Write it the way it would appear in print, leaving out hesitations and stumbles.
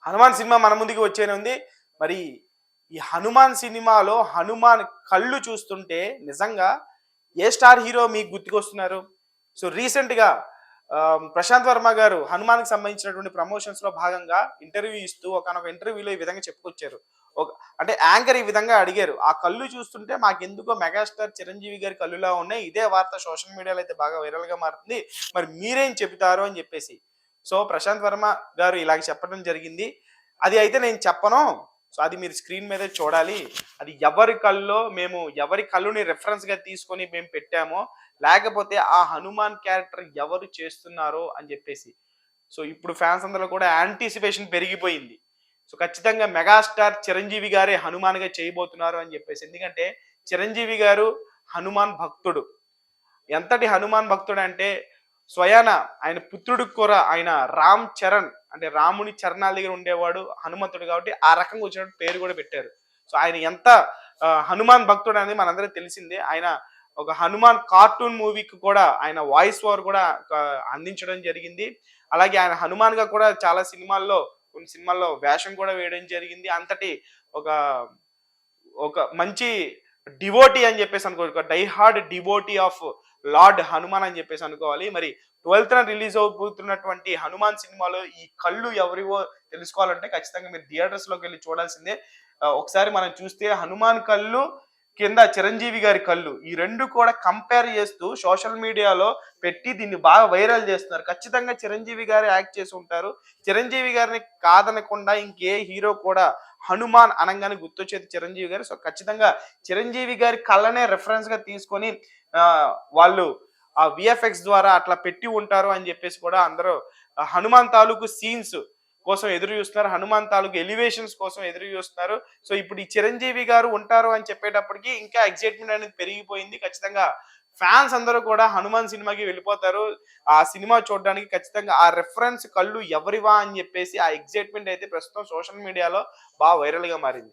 Hanuman cinema మన ముందుకి వచ్చేనే ఉంది. మరి ఈ హనుమాన్ సినిమాలో హనుమాన్ కళ్ళు చూస్తుంటే నిజంగా ఏ స్టార్ హీరో మీకు గుర్తుకొస్తున్నారు? సో రీసెంట్‌గా ప్రశాంత్ వర్మ గారు హనుమాన్‌కి సంబంధించినటువంటి ప్రమోషన్స్‌లో భాగంగా ఇంటర్వ్యూ ఇస్తూ ఒకానొక ఇంటర్వ్యూలో ఈ విధంగా చెప్పుకొచ్చారు. ఒక అంటే యాంకర్ ఈ విధంగా అడిగారు. "ఆ కళ్ళు చూస్తుంటే మాకెందుకో మెగాస్టార్ చిరంజీవి గారి కళ్ళులా ఉన్నాయి. ఇదే వార్త సోషల్ మీడియాలో అయితే బాగా వైరల్‌గా మారుతుంది. మరి మీరేం చెబుతారు?" అని చెప్పేసి. సో ప్రశాంత్ వర్మ గారు ఇలాగ చెప్పడం జరిగింది. అది అయితే నేను చెప్పను. సో అది మీరు స్క్రీన్ మీదే చూడాలి. అది ఎవరి కళ్ళో మేము ఎవరి కళ్ళుని రిఫరెన్స్‌గా తీసుకొని మేము పెట్టామో, లేకపోతే ఆ హనుమాన్ క్యారెక్టర్ ఎవరు చేస్తున్నారో అని చెప్పేసి. సో ఇప్పుడు ఫ్యాన్స్ అందరిలో కూడా యాంటిసిపేషన్ పెరిగిపోయింది. సో ఖచ్చితంగా మెగాస్టార్ చిరంజీవి గారే హనుమాన్‌గా చేయబోతున్నారు అని చెప్పేసి. ఎందుకంటే చిరంజీవి గారు హనుమాన్ భక్తుడు. ఎంతటి హనుమాన్ భక్తుడంటే స్వయాన ఆయన పుత్రుడికి కూడా ఆయన రామ్ చరణ్ అంటే రాముని చరణాల దగ్గర ఉండేవాడు హనుమంతుడు కాబట్టి ఆ రకంగా వచ్చినట్టు పేరు కూడా పెట్టారు. సో ఆయన ఎంత హనుమాన్ భక్తుడు అనేది మనందరికీ తెలిసిందే. ఆయన ఒక హనుమాన్ కార్టూన్ మూవీకి కూడా ఆయన వాయిస్ ఓవర్ కూడా అందించడం జరిగింది. అలాగే ఆయన హనుమాన్‌గా కూడా చాలా సినిమాల్లో కొన్ని సినిమాల్లో వేషం కూడా వేయడం జరిగింది. అంతటి ఒక ఒక మంచి డివోటీ అని చెప్పేసి అనుకోవాలి. ఒక die hard devotee of lord Hanuman అని చెప్పేసి అనుకోవాలి. మరి 12థ్ రిలీజ్ అవబోతున్నటువంటి హనుమాన్ సినిమాలో ఈ కళ్ళు ఎవరివో తెలుసుకోవాలంటే ఖచ్చితంగా మీరు థియేటర్స్‌లోకి వెళ్లి చూడాల్సిందే. ఒకసారి మనం చూస్తే హనుమాన్ కళ్ళు, కింద చిరంజీవి గారి కళ్ళు ఈ 2 కూడా కంపేర్ చేస్తూ సోషల్ మీడియాలో పెట్టి దీన్ని బాగా వైరల్ చేస్తున్నారు. ఖచ్చితంగా చిరంజీవి గారే యాక్ట్ చేసి ఉంటారు. చిరంజీవి గారిని కాదనకుండా ఇంకే హీరో కూడా హనుమాన్ అనంగానే గుర్తొచ్చేది చిరంజీవి గారు. సో ఖచ్చితంగా చిరంజీవి గారి కళ్ళనే రిఫరెన్స్‌గా తీసుకొని వాళ్ళు ఆ విఎఫ్ఎక్స్ ద్వారా అట్లా పెట్టి ఉంటారు అని చెప్పేసి కూడా అందరూ హనుమాన్ తాలూకు సీన్స్ కోసం ఎదురు చూస్తున్నారు. హనుమాన్ తాలూకు ఎలివేషన్స్ కోసం ఎదురు చూస్తున్నారు. సో ఇప్పుడు ఈ చిరంజీవి గారు ఉంటారు అని చెప్పేటప్పటికి ఇంకా ఎక్సైట్‌మెంట్ అనేది పెరిగిపోయింది. ఖచ్చితంగా ఫ్యాన్స్ అందరూ కూడా హనుమాన్ సినిమాకి వెళ్ళిపోతారు. ఆ సినిమా చూడడానికి ఖచ్చితంగా ఆ రిఫరెన్స్ కళ్ళు ఎవరివా అని చెప్పేసి ఆ ఎక్సైట్‌మెంట్ అయితే ప్రస్తుతం సోషల్ మీడియాలో వైరల్‌గా మారింది.